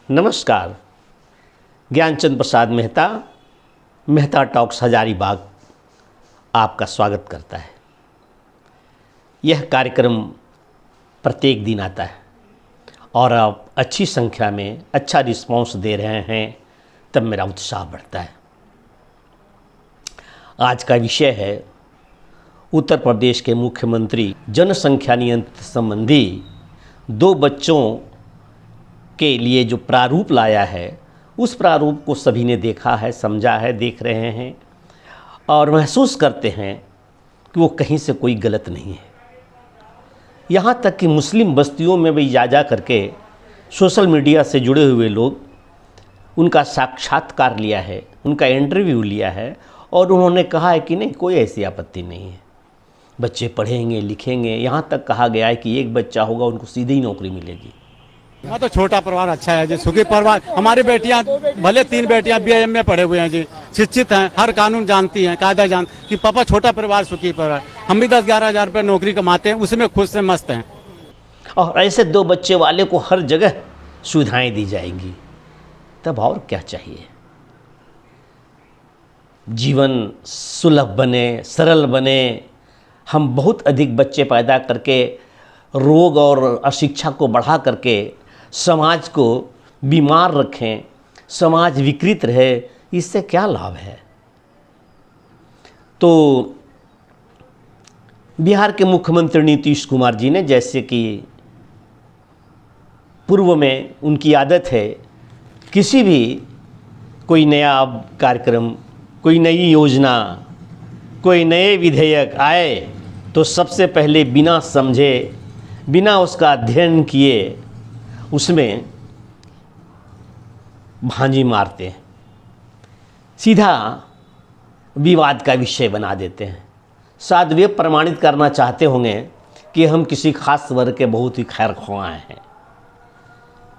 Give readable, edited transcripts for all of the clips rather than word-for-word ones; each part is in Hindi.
नमस्कार। ज्ञानचंद प्रसाद मेहता, मेहता टॉक्स हजारीबाग आपका स्वागत करता है। यह कार्यक्रम प्रत्येक दिन आता है और आप अच्छी संख्या में अच्छा रिस्पॉन्स दे रहे हैं, तब मेरा उत्साह बढ़ता है। आज का विषय है उत्तर प्रदेश के मुख्यमंत्री जनसंख्या नियंत्रण संबंधी 2 बच्चों के लिए जो प्रारूप लाया है, उस प्रारूप को सभी ने देखा है, समझा है, देख रहे हैं और महसूस करते हैं कि वो कहीं से कोई गलत नहीं है। यहाँ तक कि मुस्लिम बस्तियों में भी जा करके सोशल मीडिया से जुड़े हुए लोग उनका साक्षात्कार लिया है, उनका इंटरव्यू लिया है और उन्होंने कहा है कि नहीं, कोई ऐसी आपत्ति नहीं है, बच्चे पढ़ेंगे लिखेंगे। यहाँ तक कहा गया है कि एक बच्चा होगा उनको सीधे ही नौकरी मिलेगी। हाँ, तो छोटा परिवार अच्छा है जी, सुखी परिवार। हमारी बेटियां, भले 3 बेटियां BAM में पढ़े हुए हैं जी, शिक्षित हैं, हर कानून जानती हैं, कायदा जानती कि पापा छोटा परिवार सुखी परिवार। हम भी 10-11 हज़ार रुपये नौकरी कमाते हैं, उसमें खुश से मस्त हैं। और ऐसे 2 बच्चे वाले को हर जगह सुविधाएं दी जाएंगी, तब और क्या चाहिए। जीवन सुलभ बने, सरल बने। हम बहुत अधिक बच्चे पैदा करके रोग और अशिक्षा को बढ़ा करके समाज को बीमार रखें, समाज विकृत रहे, इससे क्या लाभ है। तो बिहार के मुख्यमंत्री नीतीश कुमार जी ने, जैसे कि पूर्व में उनकी आदत है, किसी भी कोई नया कार्यक्रम, कोई नई योजना, कोई नए विधेयक आए तो सबसे पहले बिना समझे, बिना उसका अध्ययन किए उसमें भांजी मारते हैं, सीधा विवाद का विषय बना देते हैं। शायद वे प्रमाणित करना चाहते होंगे कि हम किसी खास वर्ग के बहुत ही खैर ख्वाह हैं।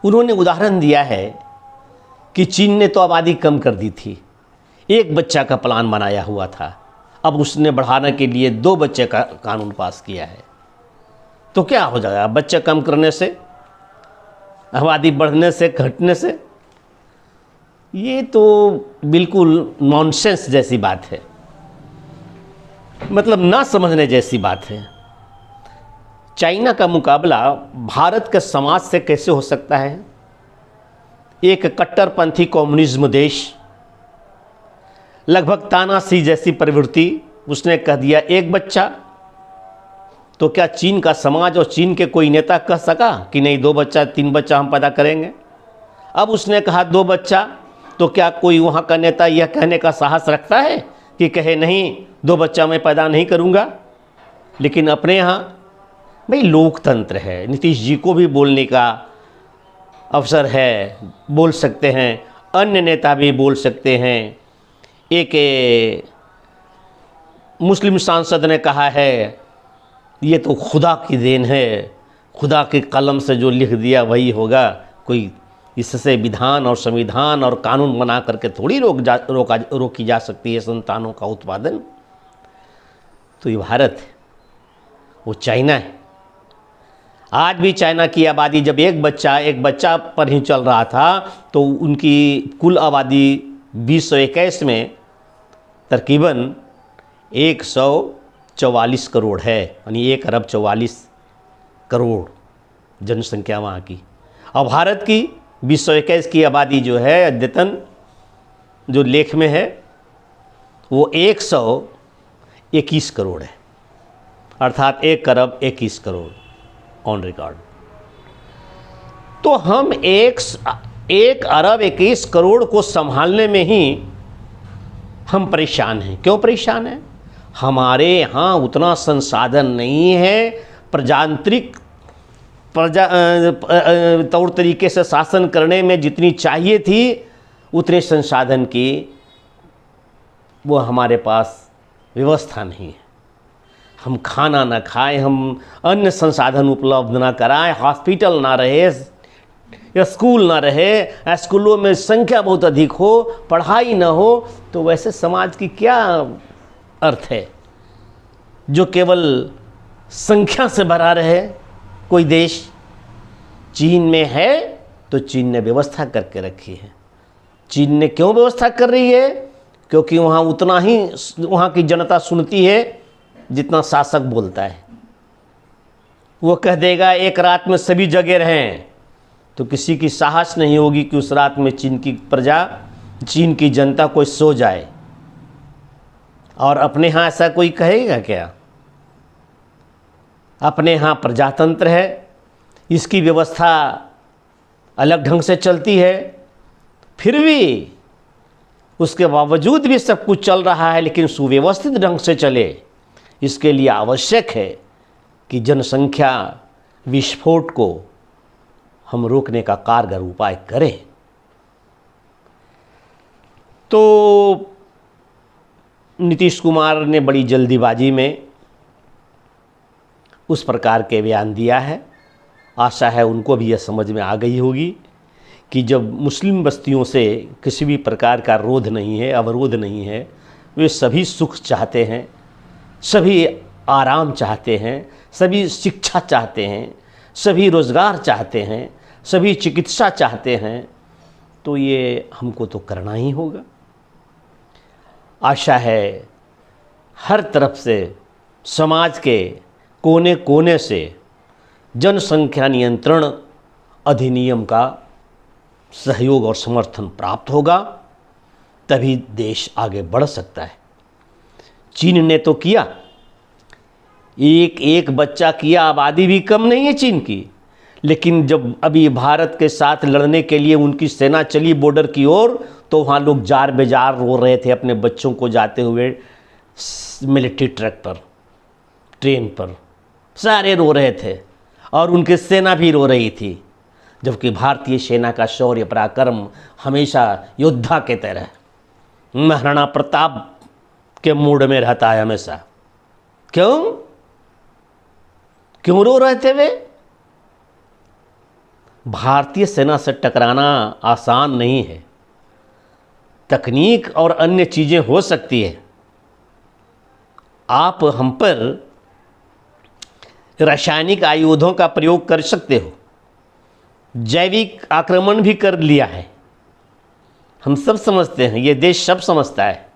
उन्होंने उदाहरण दिया है कि चीन ने तो आबादी कम कर दी थी, 1 बच्चा का प्लान बनाया हुआ था, अब उसने बढ़ाने के लिए 2 बच्चे का कानून पास किया है। तो क्या हो जाएगा बच्चे कम करने से, आबादी बढ़ने से, घटने से? ये तो बिल्कुल नॉनसेंस जैसी बात है, मतलब ना समझने जैसी बात है। चाइना का मुकाबला भारत के समाज से कैसे हो सकता है? एक कट्टरपंथी कम्युनिज्म देश, लगभग तानाशाही जैसी प्रवृत्ति, उसने कह दिया 1 बच्चा। तो क्या चीन का समाज और चीन के कोई नेता कह सका कि नहीं 2 बच्चा 3 बच्चा हम पैदा करेंगे? अब उसने कहा 2 बच्चा, तो क्या कोई वहाँ का नेता यह कहने का साहस रखता है कि कहे नहीं 2 बच्चा मैं पैदा नहीं करूँगा? लेकिन अपने यहाँ भाई लोकतंत्र है, नीतीश जी को भी बोलने का अवसर है, बोल सकते हैं, अन्य नेता भी बोल सकते हैं। एक मुस्लिम सांसद ने कहा है ये तो खुदा की देन है, खुदा के कलम से जो लिख दिया वही होगा, कोई इससे विधान और संविधान और कानून बना करके थोड़ी रोकी जा सकती है संतानों का उत्पादन। तो ये भारत है, वो चाइना है। आज भी चाइना की आबादी जब एक बच्चा पर ही चल रहा था, तो उनकी कुल आबादी 2021 में तकरीबन 144 करोड़ है, यानी 1 अरब 44 करोड़ जनसंख्या वहाँ की। और भारत की 2021 की आबादी जो है, अद्यतन जो लेख में है, वो 121 करोड़ है, अर्थात 1 अरब 21 करोड़ ऑन रिकॉर्ड। तो हम 1 अरब 21 करोड़ को संभालने में ही हम परेशान हैं। क्यों परेशान हैं? हमारे यहाँ उतना संसाधन नहीं है, प्रजातांत्रिक तौर तरीके से शासन करने में जितनी चाहिए थी उतने संसाधन की वो हमारे पास व्यवस्था नहीं है। हम खाना ना खाएं, हम अन्य संसाधन उपलब्ध ना कराएं, हॉस्पिटल ना रहे, स्कूल ना रहे, स्कूलों में संख्या बहुत अधिक हो, पढ़ाई ना हो, तो वैसे समाज की क्या अर्थ है जो केवल संख्या से भरा रहे। कोई देश चीन में है तो चीन ने व्यवस्था करके रखी है। चीन ने क्यों व्यवस्था कर रही है? क्योंकि वहाँ उतना ही वहाँ की जनता सुनती है जितना शासक बोलता है। वो कह देगा एक रात में सभी जगह रहें, तो किसी की साहस नहीं होगी कि उस रात में चीन की प्रजा, चीन की जनता कोई सो जाए। और अपने यहाँ ऐसा कोई कहेगा क्या? अपने यहाँ प्रजातंत्र है, इसकी व्यवस्था अलग ढंग से चलती है, फिर भी उसके बावजूद भी सब कुछ चल रहा है, लेकिन सुव्यवस्थित ढंग से चले। इसके लिए आवश्यक है कि जनसंख्या विस्फोट को हम रोकने का कारगर उपाय करें। तो नीतीश कुमार ने बड़ी जल्दीबाजी में उस प्रकार के बयान दिया है। आशा है उनको भी यह समझ में आ गई होगी कि जब मुस्लिम बस्तियों से किसी भी प्रकार का रोध नहीं है, अवरोध नहीं है, वे सभी सुख चाहते हैं, सभी आराम चाहते हैं, सभी शिक्षा चाहते हैं, सभी रोज़गार चाहते हैं, सभी चिकित्सा चाहते हैं, तो ये हमको तो करना ही होगा। आशा है हर तरफ से समाज के कोने कोने से जनसंख्या नियंत्रण अधिनियम का सहयोग और समर्थन प्राप्त होगा, तभी देश आगे बढ़ सकता है। चीन ने तो किया, एक एक बच्चा किया, आबादी भी कम नहीं है चीन की, लेकिन जब अभी भारत के साथ लड़ने के लिए उनकी सेना चली बॉर्डर की ओर, तो वहाँ लोग जार बेजार रो रहे थे अपने बच्चों को जाते हुए मिलिट्री ट्रक पर, ट्रेन पर, सारे रो रहे थे और उनकी सेना भी रो रही थी। जबकि भारतीय सेना का शौर्य पराक्रम हमेशा योद्धा के तरह महाराणा प्रताप के मूड में रहता है हमेशा। क्यों रो रहे थे वे? भारतीय सेना से टकराना आसान नहीं है। तकनीक और अन्य चीज़ें हो सकती है, आप हम पर रासायनिक आयुधों का प्रयोग कर सकते हो, जैविक आक्रमण भी कर लिया है, हम सब समझते हैं, ये देश सब समझता है,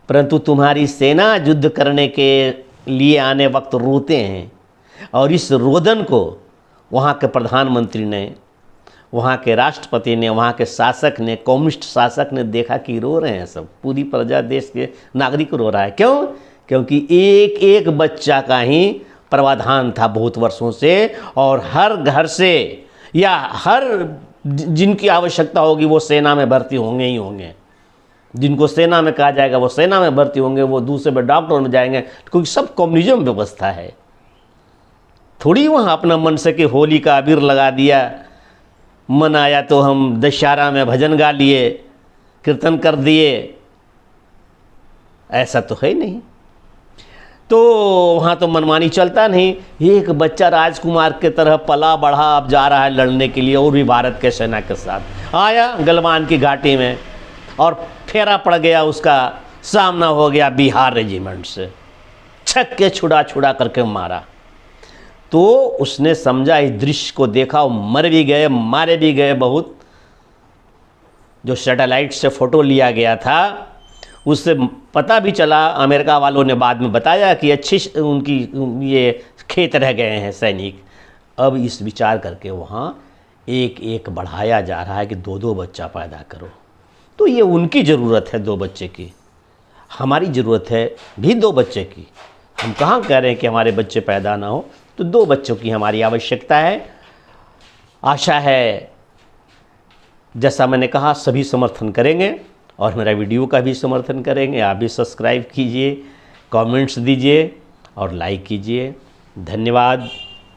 परंतु तुम्हारी सेना युद्ध करने के लिए आने वक्त रोते हैं। और इस रोदन को वहाँ के प्रधानमंत्री ने, वहाँ के राष्ट्रपति ने, वहाँ के शासक ने, कम्युनिस्ट शासक ने देखा कि रो रहे हैं सब, पूरी प्रजा, देश के नागरिक रो रहा है। क्यों? क्योंकि एक एक बच्चा का ही प्रावधान था बहुत वर्षों से, और हर घर से या हर जिनकी आवश्यकता होगी वो सेना में भर्ती होंगे ही होंगे। जिनको सेना में कहा जाएगा वो सेना में भर्ती होंगे, वो दूसरे में डॉक्टर में जाएंगे, क्योंकि सब कम्युनिज्म व्यवस्था है। थोड़ी वहाँ अपना मन से कि होली का अबीर लगा दिया, मन आया तो हम दशहरा में भजन गा लिए, कीर्तन कर दिए, ऐसा तो है नहीं। तो वहाँ तो मनमानी चलता नहीं। एक बच्चा राजकुमार के तरह पला बढ़ा अब जा रहा है लड़ने के लिए, और भी भारत के सेना के साथ आया गलवान की घाटी में, और फेरा पड़ गया, उसका सामना हो गया बिहार रेजिमेंट से, छक्के छुड़ा छुड़ा करके मारा। तो उसने समझा, इस दृश्य को देखा, मर भी गए, मारे भी गए बहुत। जो सैटेलाइट से फ़ोटो लिया गया था उससे पता भी चला, अमेरिका वालों ने बाद में बताया कि अच्छी उनकी ये खेत रह गए हैं सैनिक। अब इस विचार करके वहाँ एक एक बढ़ाया जा रहा है कि दो दो बच्चा पैदा करो। तो ये उनकी ज़रूरत है 2 बच्चे की, हमारी ज़रूरत है भी 2 बच्चे की। हम कहाँ कह रहे हैं कि हमारे बच्चे पैदा ना हो, तो 2 बच्चों की हमारी आवश्यकता है। आशा है जैसा मैंने कहा सभी समर्थन करेंगे, और मेरा वीडियो का भी समर्थन करेंगे। आप भी सब्सक्राइब कीजिए, कमेंट्स दीजिए और लाइक कीजिए। धन्यवाद।